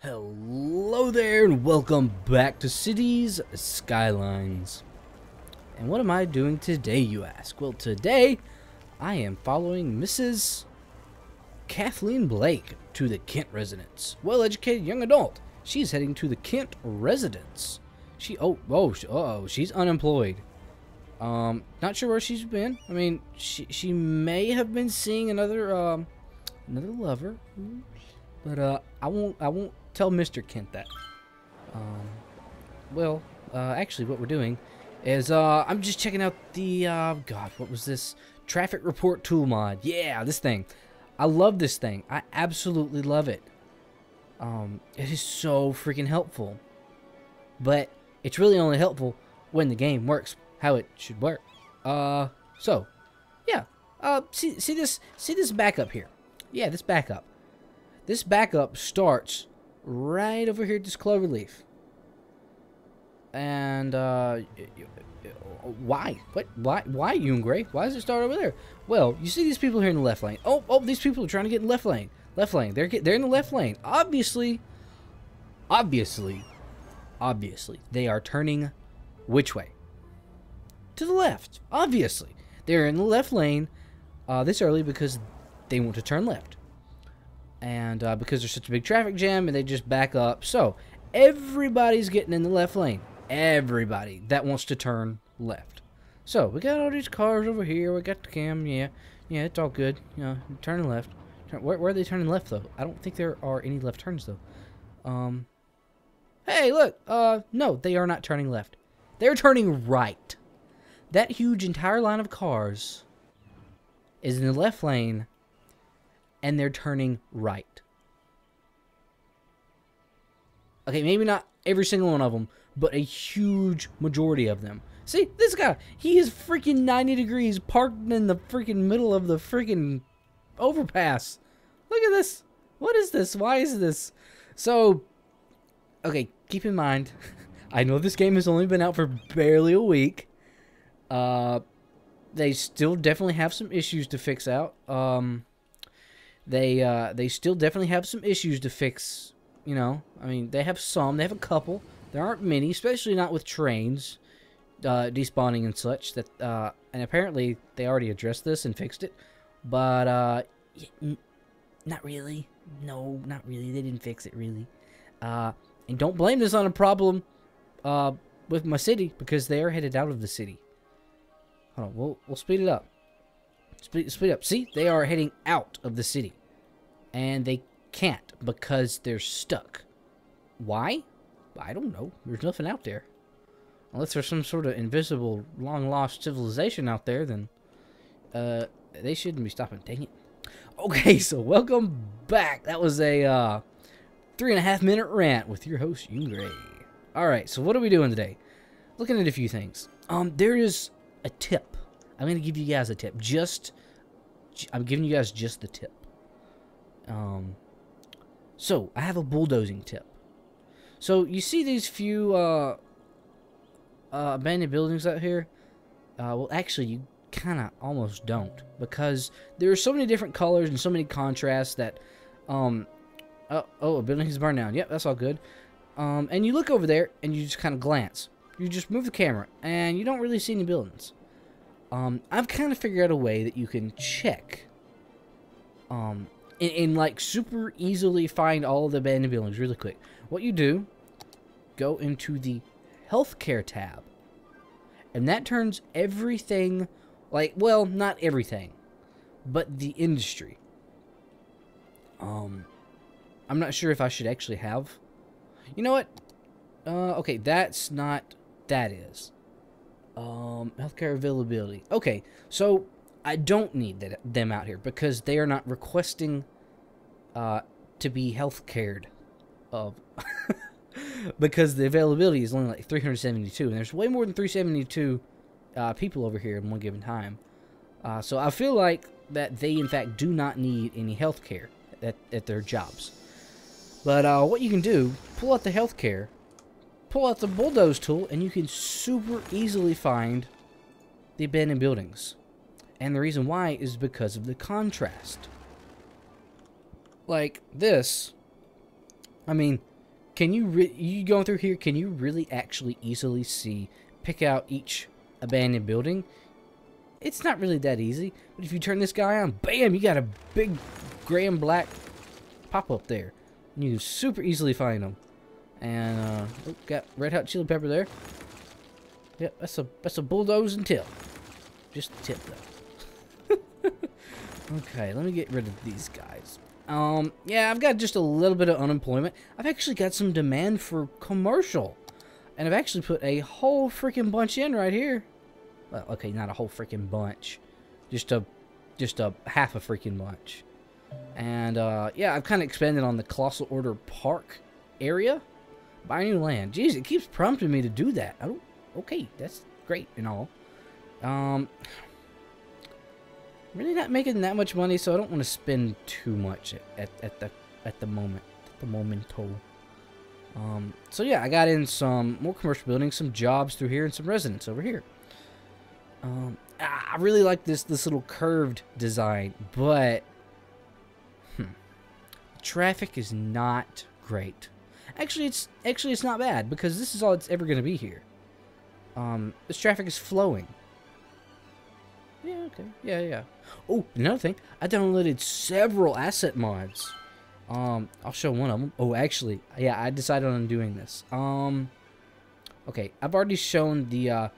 Hello there and welcome back to Cities Skylines. And what am I doing today, you ask? Well, today I am following Mrs. Kathleen Blake to the Kent residence. Well-educated young adult. She's heading to the Kent residence. She's unemployed. Not sure where she's been. I mean, she may have been seeing another lover. But I won't tell Mr. Kent that. Actually, what we're doing is I'm just checking out the God, what was this? Traffic report tool mod. Yeah, this thing. I love this thing. I absolutely love it. It is so freaking helpful. But it's really only helpful when the game works how it should work. So yeah. See this backup here. Yeah, this backup. This backup starts right over here at this clover leaf. And, why? Why, Youngray? Why does it start over there? Well, you see these people here in the left lane. Oh, these people are trying to get in the left lane. Left lane. They're in the left lane. Obviously, they are turning which way? To the left. Obviously. They're in the left lane this early because they want to turn left. And because there's such a big traffic jam, and they just back up. So everybody's getting in the left lane. Everybody that wants to turn left. So we got all these cars over here. We got the cam. Yeah, it's all good. You know, turning left. Where are they turning left though? I don't think there are any left turns though. Hey, look. No, they are not turning left. They're turning right. That huge entire line of cars is in the left lane. And they're turning right. Okay, maybe not every single one of them, but a huge majority of them. See, this guy, he is freaking 90 degrees parked in the freaking middle of the freaking overpass. Look at this. What is this? Why is this? So, okay, keep in mind, I know this game has only been out for barely a week. They still definitely have some issues to fix out. They still definitely have some issues to fix, you know. I mean, they have a couple. There aren't many, especially not with trains despawning and such. That and apparently they already addressed this and fixed it, but not really. No, not really. They didn't fix it really. And don't blame this on a problem with my city because they are headed out of the city. Hold on, we'll speed it up. Speed up. See, they are heading out of the city. And they can't because they're stuck. Why? I don't know. There's nothing out there. Unless there's some sort of invisible, long-lost civilization out there, then they shouldn't be stopping. Dang it. Okay, so welcome back. That was a 3.5-minute rant with your host, Youngray. Alright, so what are we doing today? Looking at a few things. There is a tip. I'm going to give you guys a tip. I'm giving you guys just the tip. So, I have a bulldozing tip. So, you see these few, abandoned buildings out here? Well, actually, you kind of almost don't. Because there are so many different colors and so many contrasts that, a building is burned down. Yep, that's all good. And you look over there, and you just kind of glance. You just move the camera, and you don't really see any buildings. I've kind of figured out a way that you can check, and like super easily find all of the abandoned buildings really quick. What you do, go into the healthcare tab, and that turns everything, like, well, not everything, but the industry. I'm not sure if I should actually have, you know what, okay, that's not, that is. Healthcare availability. Okay, so I don't need them out here because they are not requesting to be health-cared of. Because the availability is only like 372, and there's way more than 372 people over here in one given time. So I feel like that they, in fact, do not need any healthcare at their jobs. But what you can do, pull out the healthcare, pull out the bulldoze tool, and you can super easily find the abandoned buildings. And the reason why is because of the contrast. Like this, I mean, can you going through here, can you really actually easily pick out each abandoned building? It's not really that easy, but if you turn this guy on, bam, you got a big gray and black pop-up there. And you can super easily find them. And, oh, got red hot chili pepper there. Yep, that's a bulldozing tip. Just a tip, though. Okay, let me get rid of these guys. Yeah, I've got just a little bit of unemployment. I've actually got some demand for commercial. And I've actually put a whole freaking bunch in right here. Well, okay, not a whole freaking bunch. Just a half a freaking bunch. And, yeah, I've kind of expanded on the Colossal Order Park area. Buy new land. Jeez, it keeps prompting me to do that. I don't... Okay, that's great and all. Really not making that much money, so I don't want to spend too much at the moment. At the momento. So yeah, I got in some more commercial buildings, some jobs through here, and some residents over here. I really like this little curved design, but traffic is not great. Actually, it's not bad because this is all it's ever going to be here. This traffic is flowing. Yeah, okay. Yeah. Oh, another thing. I downloaded several asset mods. I'll show one of them. Oh, actually, yeah, I decided on doing this. Okay, I've already shown the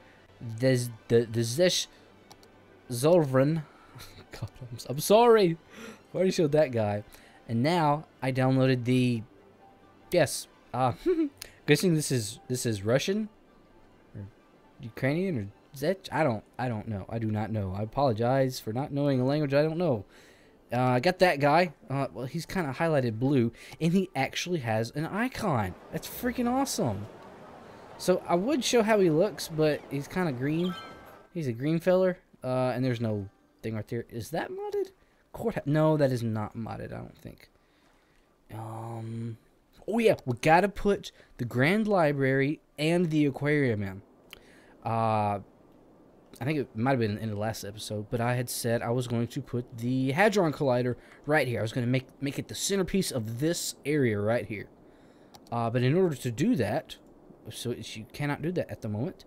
Zesh Zolvran. God, I'm sorry. I've already showed that guy. And now I downloaded the... Yes. Guessing this is Russian? Or Ukrainian? Or Zech? I don't know. I do not know. I apologize for not knowing a language I don't know. I got that guy. Well, he's kind of highlighted blue, and he actually has an icon. That's freaking awesome. So I would show how he looks, but he's kind of green. He's a green feller, and there's no thing right there. Is that modded? Courthouse? No, that is not modded. I don't think. Oh yeah, we gotta put the Grand Library and the aquarium in. I think it might have been in the last episode, but I had said I was going to put the Hadron Collider right here. I was going to make it the centerpiece of this area right here. But in order to do that, so you cannot do that at the moment,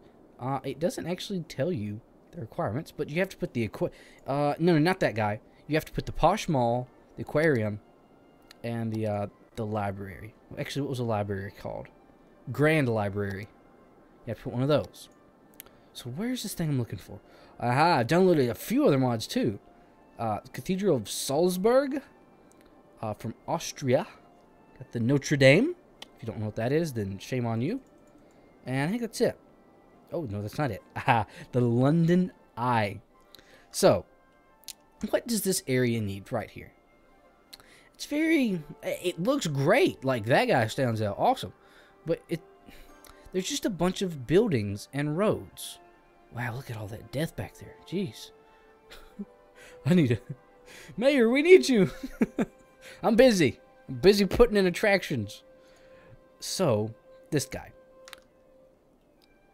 it doesn't actually tell you the requirements, but you have to put the no, not that guy. You have to put the Posh Mall, the aquarium, and the library. Actually, what was the library called? Grand Library. You have to put one of those. So where's this thing I'm looking for? Aha, I downloaded a few other mods too. Cathedral of Salzburg from Austria. Got the Notre Dame. If you don't know what that is, then shame on you. And I think that's it. Oh, no, that's not it. Aha, the London Eye. So, what does this area need right here? It's it looks great. Like, that guy stands out awesome. But there's just a bunch of buildings and roads. Wow, look at all that death back there. Jeez. I need Mayor, we need you. I'm busy. I'm busy putting in attractions. So, this guy.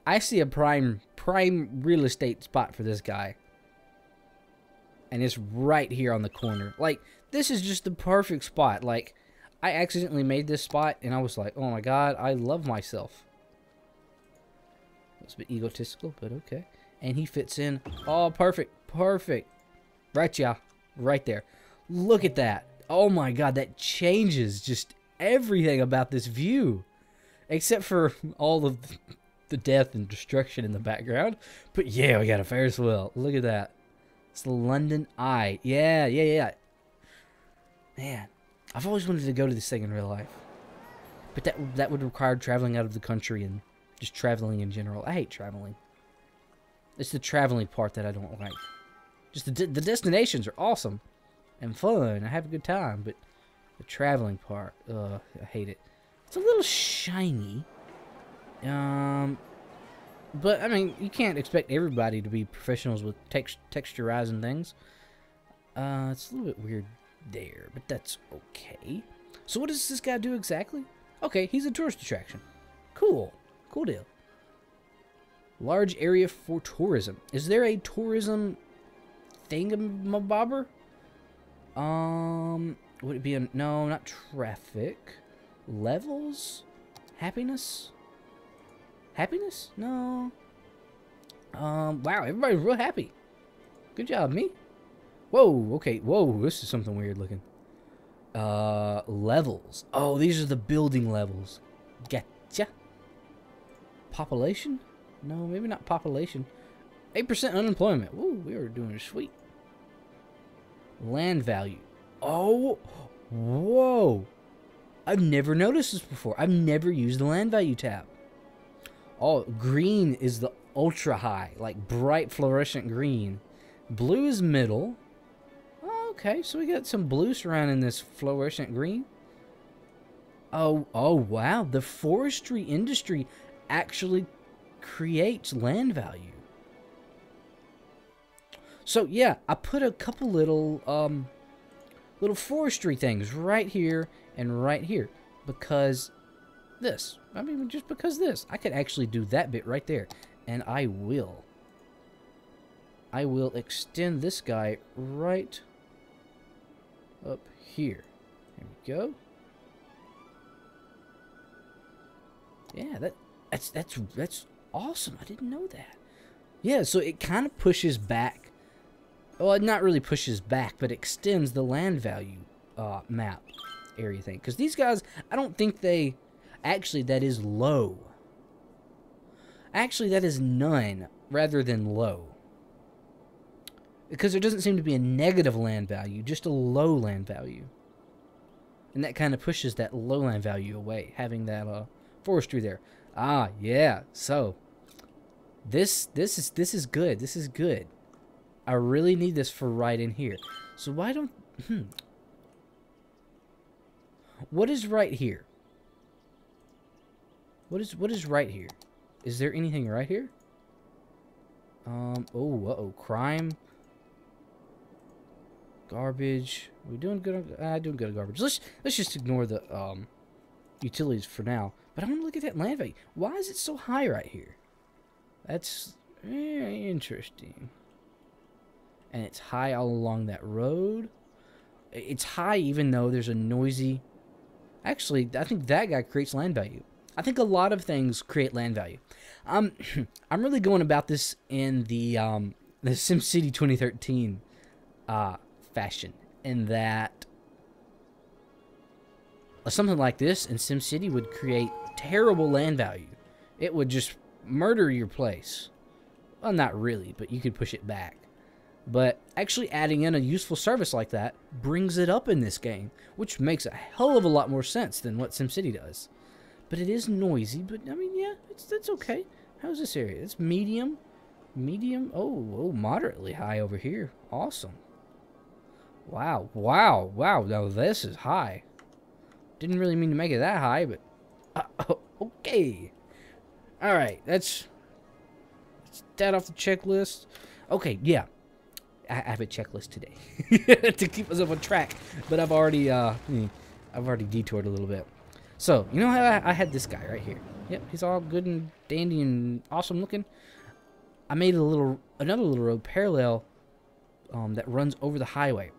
I see a prime real estate spot for this guy. And it's right here on the corner. Like, this is just the perfect spot. Like, I accidentally made this spot, and I was like, oh my god, I love myself. It's a bit egotistical, but okay. And he fits in. Oh, perfect. Perfect. Right, yeah. Right there. Look at that. Oh my god, that changes just everything about this view. Except for all of the death and destruction in the background. But yeah, we got a Ferris wheel. Look at that. It's the London Eye. Yeah. Man, I've always wanted to go to this thing in real life. But that would require traveling out of the country and just traveling in general. I hate traveling. It's the traveling part that I don't like. Just the destinations are awesome and fun. I have a good time, but the traveling part, I hate it. It's a little shiny. But I mean, you can't expect everybody to be professionals with texturizing things. It's a little bit weird there, but that's okay. So what does this guy do exactly? Okay, he's a tourist attraction. Cool. Cool deal. Large area for tourism. Is there a tourism thingamabobber? Would it be a... No, not traffic. Levels? Happiness? Happiness? No. Wow, everybody's real happy. Good job, me. Whoa, okay, whoa, this is something weird looking. Levels. Oh, these are the building levels. Gotcha. Population? No, maybe not population. 8% unemployment. Woo, we were doing sweet. Land value. Oh, whoa. I've never noticed this before. I've never used the land value tab. Oh, green is the ultra high, like bright fluorescent green. Blue is middle. Oh, okay, so we got some blue surrounding this fluorescent green. Oh, wow. The forestry industry actually creates land value. So yeah, I put a couple little little forestry things right here and right here because this. I mean, just because this. I could actually do that bit right there, and I will. I will extend this guy right up here. There we go. Yeah, that's awesome. I didn't know that. Yeah, so it kind of pushes back. Well, it not really pushes back, but extends the land value map area thing. Because these guys, I don't think they... Actually, that is low. Actually, that is none rather than low. Because there doesn't seem to be a negative land value, just a low land value. And that kind of pushes that low land value away, having that forestry there. Ah, yeah. So, this is good. This is good. I really need this for right in here. So why don't... What is right here? What is right here? Is there anything right here? Uh-oh. Crime. Garbage. Are we doing good on... doing good on garbage. Let's just ignore the utilities for now. But I want to look at that land value. Why is it so high right here? That's very interesting. And it's high all along that road. It's high even though there's a noisy... Actually, I think that guy creates land value. I think a lot of things create land value. I'm really going about this in the SimCity 2013 fashion. In that something like this in SimCity would create terrible land value. It would just murder your place. Well, not really, but you could push it back. But actually adding in a useful service like that brings it up in this game, which makes a hell of a lot more sense than what SimCity does. But it is noisy, but I mean, yeah, that's okay. How's this area? It's medium. Medium. Oh, moderately high over here. Awesome. Wow. Now this is high. Didn't really mean to make it that high, but okay. All right, that's that off the checklist. Okay, yeah. I have a checklist today to keep us up on track, but I've already detoured a little bit. So you know how I had this guy right here. Yep, he's all good and dandy and awesome looking. I made another little road parallel that runs over the highway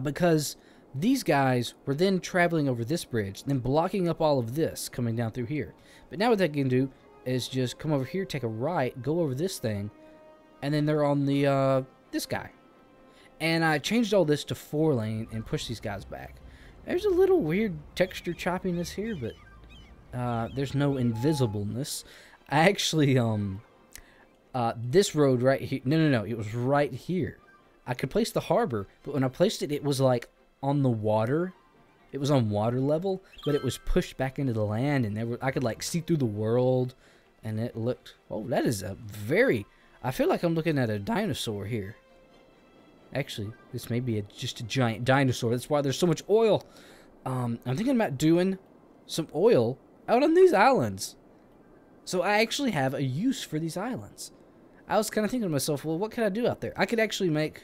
because these guys were then traveling over this bridge, then blocking up all of this coming down through here. But now what they can do is just come over here, take a right, go over this thing, and then they're on the this guy. And I changed all this to 4-lane and pushed these guys back. There's a little weird texture choppiness here, but there's no invisibleness. I actually this road right here, no, it was right here. I could place the harbor, but when I placed it, it was like on the water. It was on water level, but it was pushed back into the land, and I could like see through the world, and it looked... Oh, that is a very... I feel like I'm looking at a dinosaur here. Actually, this may be just a giant dinosaur. That's why there's so much oil. I'm thinking about doing some oil out on these islands. So I actually have a use for these islands. I was kind of thinking to myself, well, what could I do out there? I could actually make...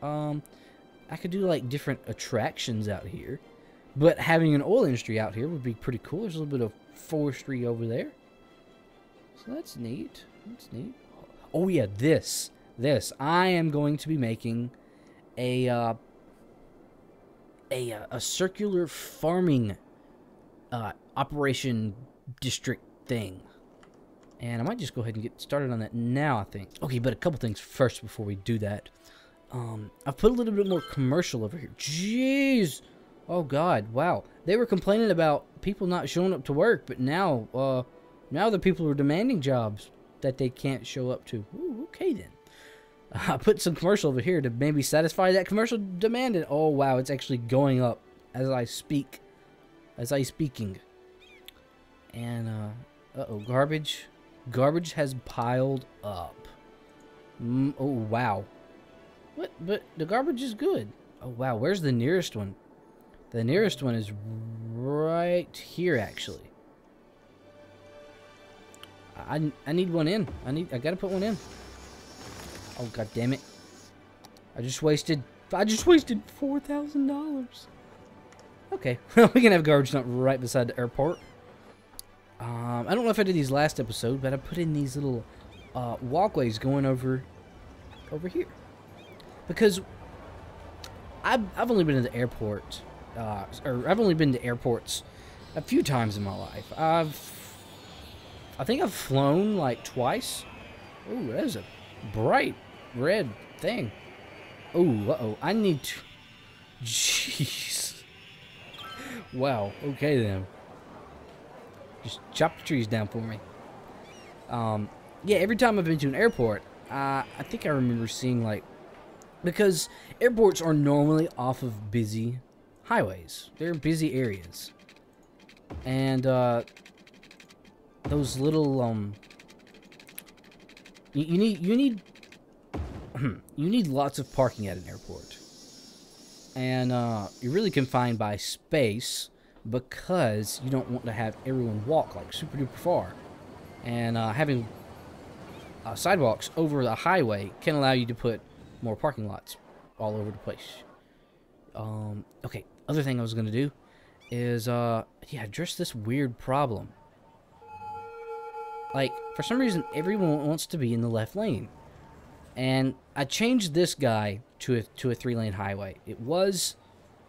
I could do like different attractions out here. But having an oil industry out here would be pretty cool. There's a little bit of forestry over there. So that's neat. That's neat. Oh yeah, this. I am going to be making a circular farming operation district thing. And I might just go ahead and get started on that now, I think. Okay, but a couple things first before we do that. I've put a little bit more commercial over here. Jeez! Oh, God. Wow. They were complaining about people not showing up to work, but now, now the people are demanding jobs that they can't show up to. Ooh, okay, then. I put some commercial over here to maybe satisfy that commercial demand. And, oh, wow. It's actually going up as I speak. As I speaking. And, uh-oh, garbage. Garbage has piled up. Oh, wow. What? But the garbage is good. Oh, wow. Where's the nearest one? The nearest one is right here, actually. I need one in. I gotta put one in. Oh, God damn it. I just wasted $4,000. Okay. We can have garbage dump right beside the airport. I don't know if I did these last episode, but I put in these little walkways going over here. Because I've only been to the airport, or I've only been to airports a few times in my life. I think I've flown like twice. Ooh, that is a bright red thing. Ooh, uh-oh, I need to... Jeez. Wow, okay then. Just chop the trees down for me. Yeah, every time I've been to an airport, I think I remember seeing, like... Because airports are normally off of busy highways. They're busy areas. And, those little, You need... you need lots of parking at an airport. And, you're really confined by space... because you don't want to have everyone walk like super duper far. And having sidewalks over the highway can allow you to put more parking lots all over the place. Okay, other thing I was going to do is, yeah, address this weird problem. Like, for some reason, everyone wants to be in the left lane. And I changed this guy to a 3-lane highway. It was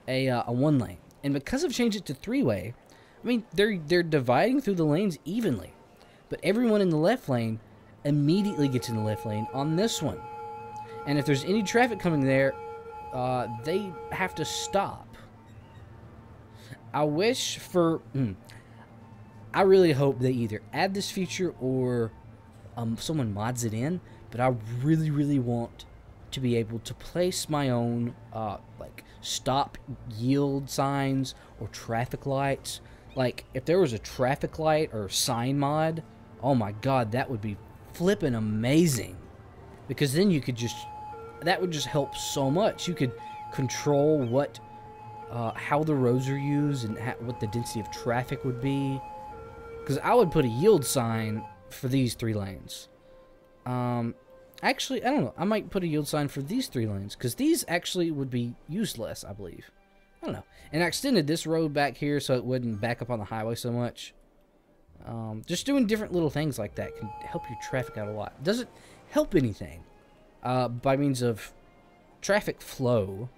a 1-lane. And because I've changed it to 3-way, I mean, they're dividing through the lanes evenly. But everyone in the left lane immediately gets in the left lane on this one. And if there's any traffic coming there, they have to stop. I wish for... I really hope they either add this feature or someone mods it in. But I really, really want to be able to place my own, like, stop yield signs or traffic lights. Like, if there was a traffic light or sign mod, oh my god, that would be flippin' amazing. Because then you could just... that would just help so much. You could control what... how the roads are used and what the density of traffic would be. Because I would put a yield sign for these 3 lanes. Actually, I don't know. I might put a yield sign for these 3 lanes. Because these actually would be useless, I believe. I don't know. And I extended this road back here so it wouldn't back up on the highway so much. Just doing different little things like that can help your traffic out a lot. It doesn't help anything by means of traffic flow.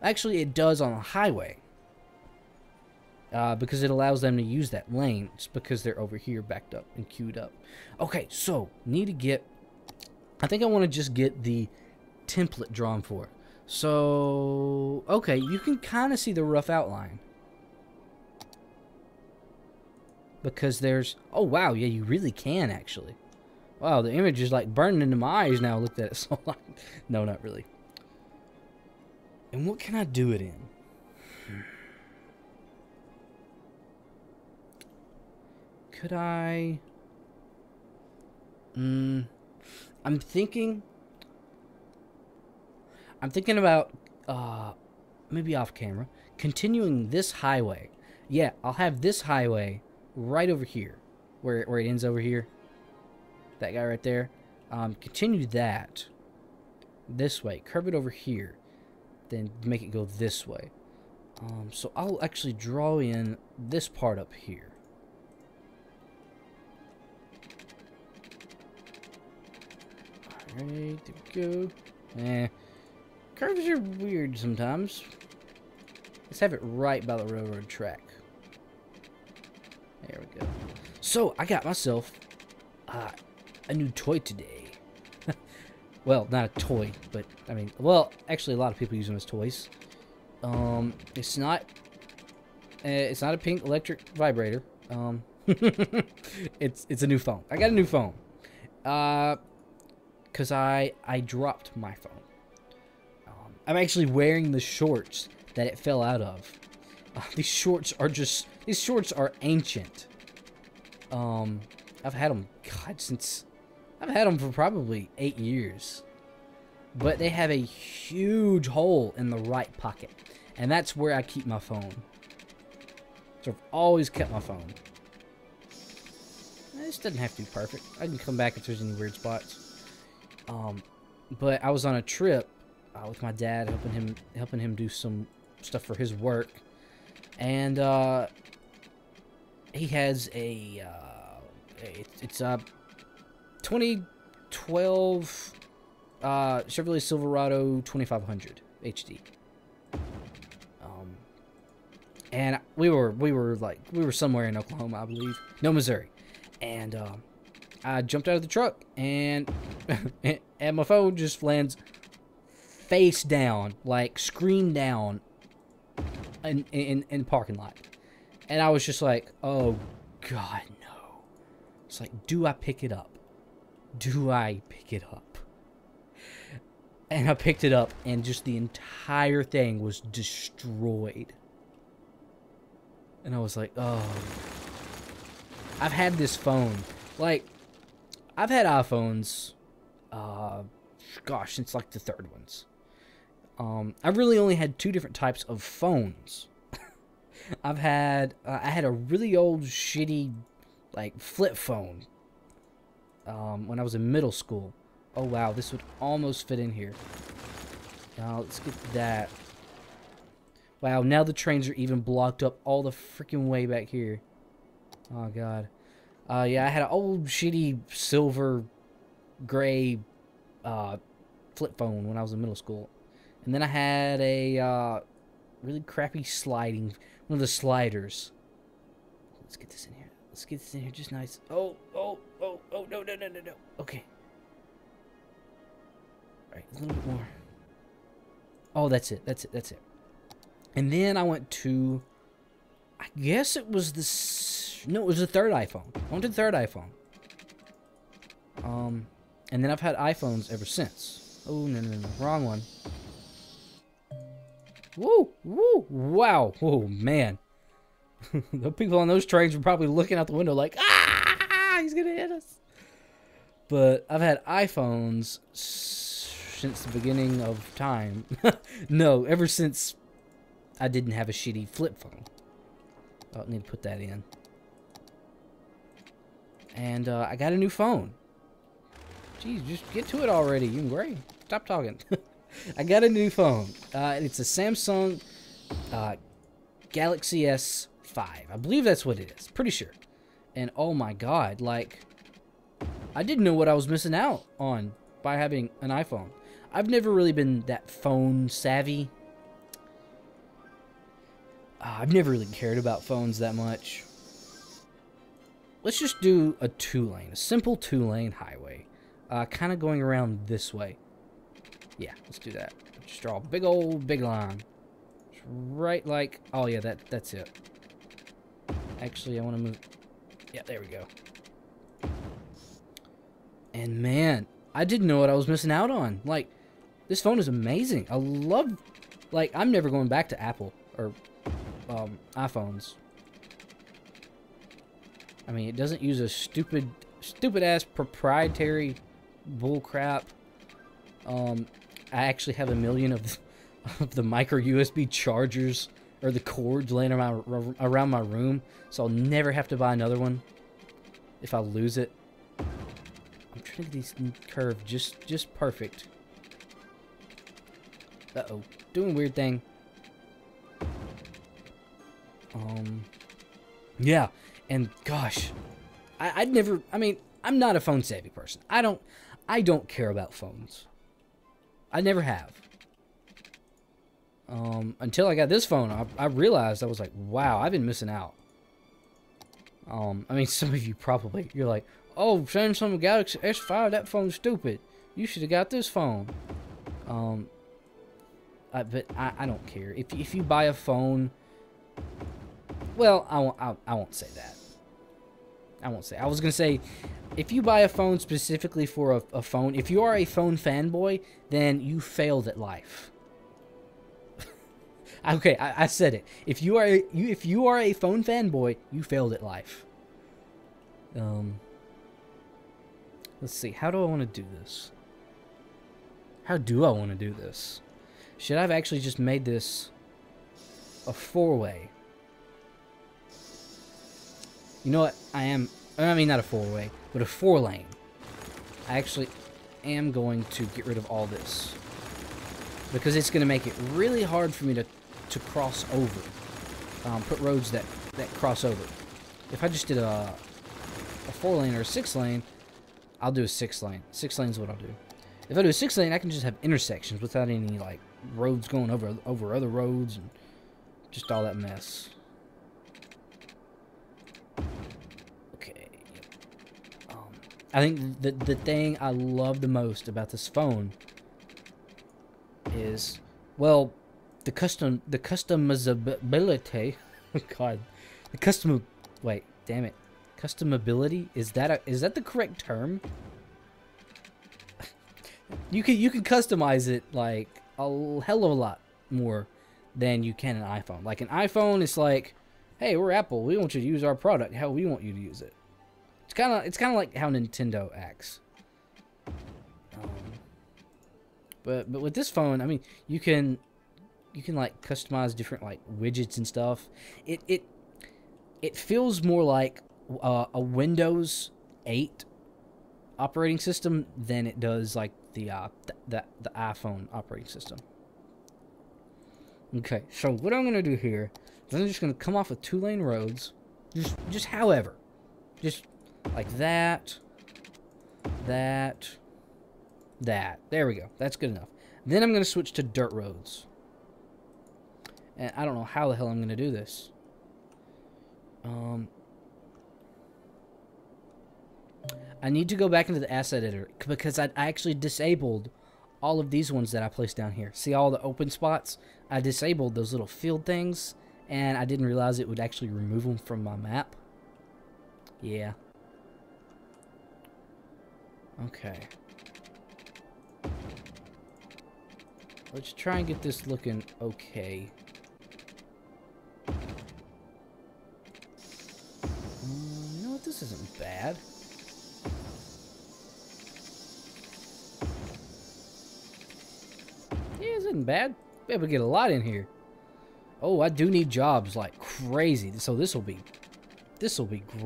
Actually, it does on a highway. Because it allows them to use that lane. It's because they're over here backed up and queued up. Okay, so need to get... I think I want to just get the template drawn for it. So, okay, you can kind of see the rough outline. Because there's... oh, wow, yeah, you really can, actually. Wow, the image is, like, burning into my eyes now. I looked at it so long. No, not really. And what can I do it in? Could I... I'm thinking about, maybe off camera, continuing this highway. Yeah, I'll have this highway right over here, where it ends over here. That guy right there. Continue that this way. Curve it over here. Then make it go this way. So I'll actually draw in this part up here. Alright, there we go. Curves are weird sometimes. Let's have it right by the railroad track. There we go. So, I got myself a new toy today. Well, not a toy, but, I mean, well, actually, a lot of people use them as toys. It's not a pink electric vibrator. It's a new phone. I got a new phone. Because I dropped my phone. I'm actually wearing the shorts that it fell out of. These shorts are ancient. I've had them, God, I've had them for probably 8 years. But they have a huge hole in the right pocket. And that's where I keep my phone. So I've always kept my phone. This doesn't have to be perfect. I can come back if there's any weird spots. But I was on a trip with my dad, helping him do some stuff for his work. And he has a it's a 2012 Chevrolet Silverado 2500 HD. And we were somewhere in Oklahoma, I believe. No, Missouri. And I jumped out of the truck, and and my phone just lands face down, like screen down, in the parking lot. And I was just like, oh God, no. It's like, do I pick it up? Do I pick it up? And I picked it up, and just the entire thing was destroyed. And I was like, oh. I've had this phone. Like, I've had iPhones, gosh, since like the third ones. I've really only had 2 different types of phones. I had a really old, shitty, like, flip phone. When I was in middle school. Oh, wow, this would almost fit in here. Now, let's get that. Wow, now the trains are even blocked up all the freaking way back here. Oh, God. Yeah, I had an old, shitty, silver, gray, flip phone when I was in middle school. And then I had a, really crappy one of the sliders. Let's get this in here. Let's get this in here just nice. Oh, no. Okay. Alright, a little bit more. Oh, that's it. And then I went to, I guess it was no, it was the third iPhone. I went to the third iPhone. And then I've had iPhones ever since. Oh, no, wrong one. Woo, wow, oh, man. The people on those trains were probably looking out the window like, ah, he's gonna hit us. But I've had iPhones since the beginning of time. No, ever since I didn't have a shitty flip phone. Oh, I need to put that in. And I got a new phone. Jeez, just get to it already. You and Gray, stop talking. I got a new phone. It's a Samsung Galaxy S5. I believe that's what it is. Pretty sure. And oh my God, like, I didn't know what I was missing out on by having an iPhone. I've never really been that phone savvy. I've never really cared about phones that much. Let's just do a 2-lane, a simple 2-lane highway. Kind of going around this way. Yeah, let's do that. Just draw a big line. Just right like, oh yeah, that's it. Actually, I want to move. Yeah, there we go. And man, I didn't know what I was missing out on. Like, this phone is amazing. I love, like, I'm never going back to Apple or iPhones. I mean, it doesn't use a stupid ass proprietary bullcrap. I actually have a million of the micro USB chargers or the cords laying around my room, so I'll never have to buy another one if I lose it. I'm trying to get these curved just perfect. Uh-oh, doing a weird thing. Yeah, and gosh, I'd never, I mean, I'm not a phone savvy person. I don't care about phones. I never have. Until I got this phone, I realized, I was like, wow, I've been missing out. I mean, some of you probably, you're like, oh, Samsung Galaxy S5, that phone's stupid. You should have got this phone. But I don't care. If you buy a phone, well, I won't say that. I won't say. I was gonna say, if you buy a phone specifically for a phone, if you are a phone fanboy, then you failed at life. Okay, I said it. If you are a phone fanboy, you failed at life. Let's see. How do I want to do this? How do I want to do this? Should I have actually just made this a 4-way? You know what? I mean, not a 4-way, but a 4-lane. I actually am going to get rid of all this, because it's going to make it really hard for me to cross over. Put roads that cross over. If I just did a 4-lane or a 6-lane, I'll do a 6-lane. 6 lanes is what I'll do. If I do a 6-lane, I can just have intersections without any, like, roads going over other roads and just all that mess. Okay. I think the thing I love the most about this phone is, well, the customizability. Oh God, wait, damn it, customability. Is that the correct term? You can customize it like a hell of a lot more than you can an iPhone. Like an iPhone, it's like, hey, we're Apple. We want you to use our product how we want you to use it. It's kind of like how Nintendo acts. But with this phone, I mean, you can like customize different like widgets and stuff. It feels more like a Windows 8 operating system than it does like the iPhone operating system. Okay, so what I'm gonna do here is I'm just gonna come off of 2-lane roads, just however, just like that. There we go. That's good enough. Then I'm gonna switch to dirt roads, and I don't know how the hell I'm gonna do this. I need to go back into the asset editor because I actually disabled all of these ones that I placed down here. See all the open spots? I disabled those little field things, and I didn't realize it would actually remove them from my map. Yeah. Okay. Let's try and get this looking okay. You know what? This isn't bad. Yeah, this isn't bad. Be able to get a lot in here. Oh, I do need jobs like crazy. So this will be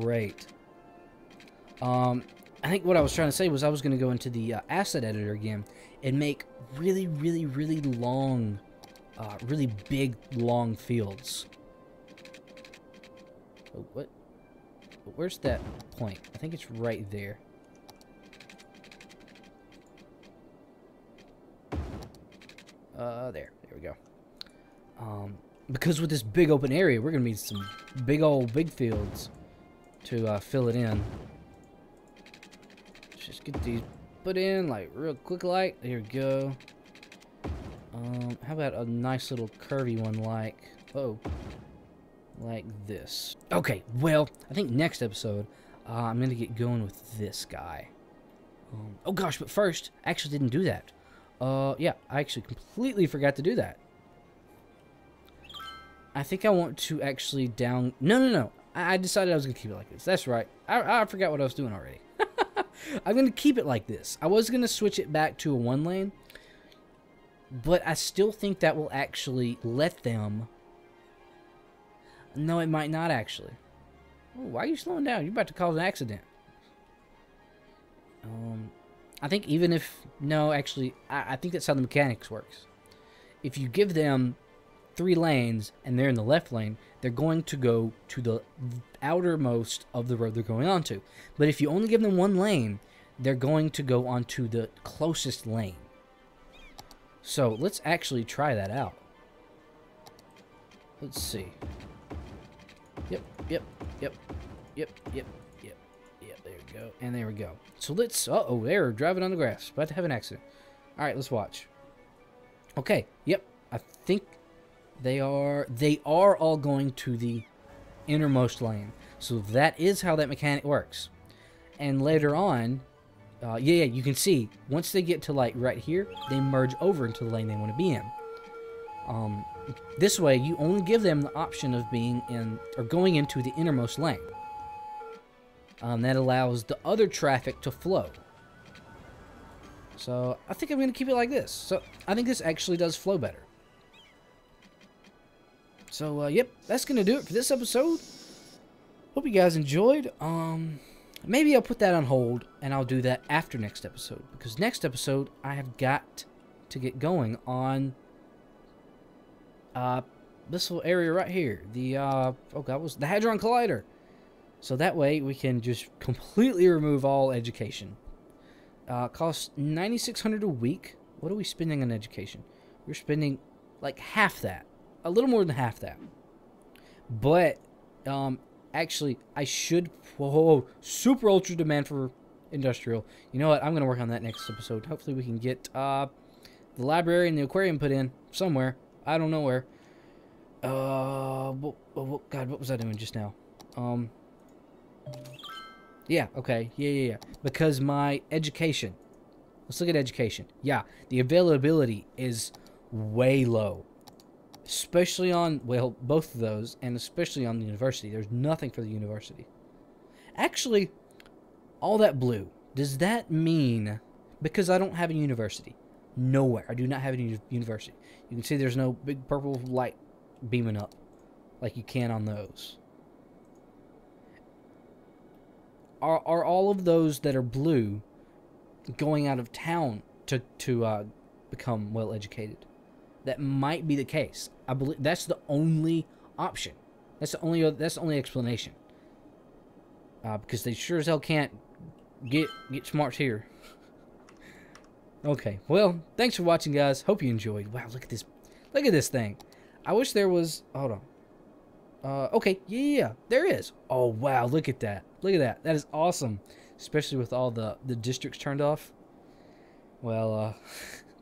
great. I think what I was trying to say was I was going to go into the asset editor again and make really long, really big long fields. Oh, what? Where's that point? I think it's right there. There we go. Because with this big open area, we're gonna need some big fields to fill it in. Let's just get these put in like real quick, like there we go. How about a nice little curvy one, like like this? Okay, well, I think next episode I'm gonna get going with this guy. Oh gosh, but first, I actually didn't do that. Yeah, I actually completely forgot to do that. I think I want to actually No. I decided I was going to keep it like this. That's right. I forgot what I was doing already. I'm going to keep it like this. I was going to switch it back to a 1-lane, but I still think that will actually let them... No, it might not actually. Oh, why are you slowing down? You're about to cause an accident. I think even if... No, actually, I think that's how the mechanics works. If you give them 3 lanes and they're in the left lane, they're going to go to the outermost of the road they're going onto. But if you only give them 1 lane, they're going to go onto the closest lane. So let's actually try that out. Let's see. Yep. Yep. There we go. And there we go. So let's... Uh-oh, they're driving on the grass. About to have an accident. All right, let's watch. Okay, yep. I think they are all going to the innermost lane. So that is how that mechanic works. And later on, yeah, you can see, once they get to, like, right here, they merge over into the lane they want to be in. This way, you only give them the option of being in, or going into the innermost lane. That allows the other traffic to flow. So, I think I'm going to keep it like this. So, I think this actually does flow better. So, yep, that's going to do it for this episode. Hope you guys enjoyed. Maybe I'll put that on hold, and I'll do that after next episode. Because next episode, I have got to get going on this little area right here. The, oh god, what was the Hadron Collider. So that way, we can just completely remove all education. Costs $9,600 a week. What are we spending on education? We're spending, like, half that. A little more than half that. But, actually, I should... Whoa, super ultra demand for industrial. You know what? I'm going to work on that next episode. Hopefully we can get the library and the aquarium put in somewhere. I don't know where. God, what was I doing just now? Yeah, okay. Yeah. Because my education. Let's look at education. Yeah, the availability is way low. Especially on, well, both of those, and especially on the university. There's nothing for the university. Actually, all that blue, does that mean, because I don't have a university, nowhere, I do not have a university. You can see there's no big purple light beaming up like you can on those. Are all of those that are blue going out of town to become well educated? That might be the case. I believe that's the only option. That's the only explanation. Because they sure as hell can't get smarts here. Okay. Well, thanks for watching, guys. Hope you enjoyed. Wow, look at this. Look at this thing. I wish there was. Hold on. Okay. Yeah. There is. Oh wow. Look at that. Look at that. That is awesome. Especially with all the districts turned off. Well,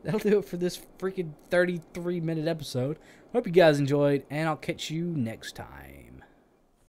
that'll do it for this freaking 33-minute episode. Hope you guys enjoyed, and I'll catch you next time.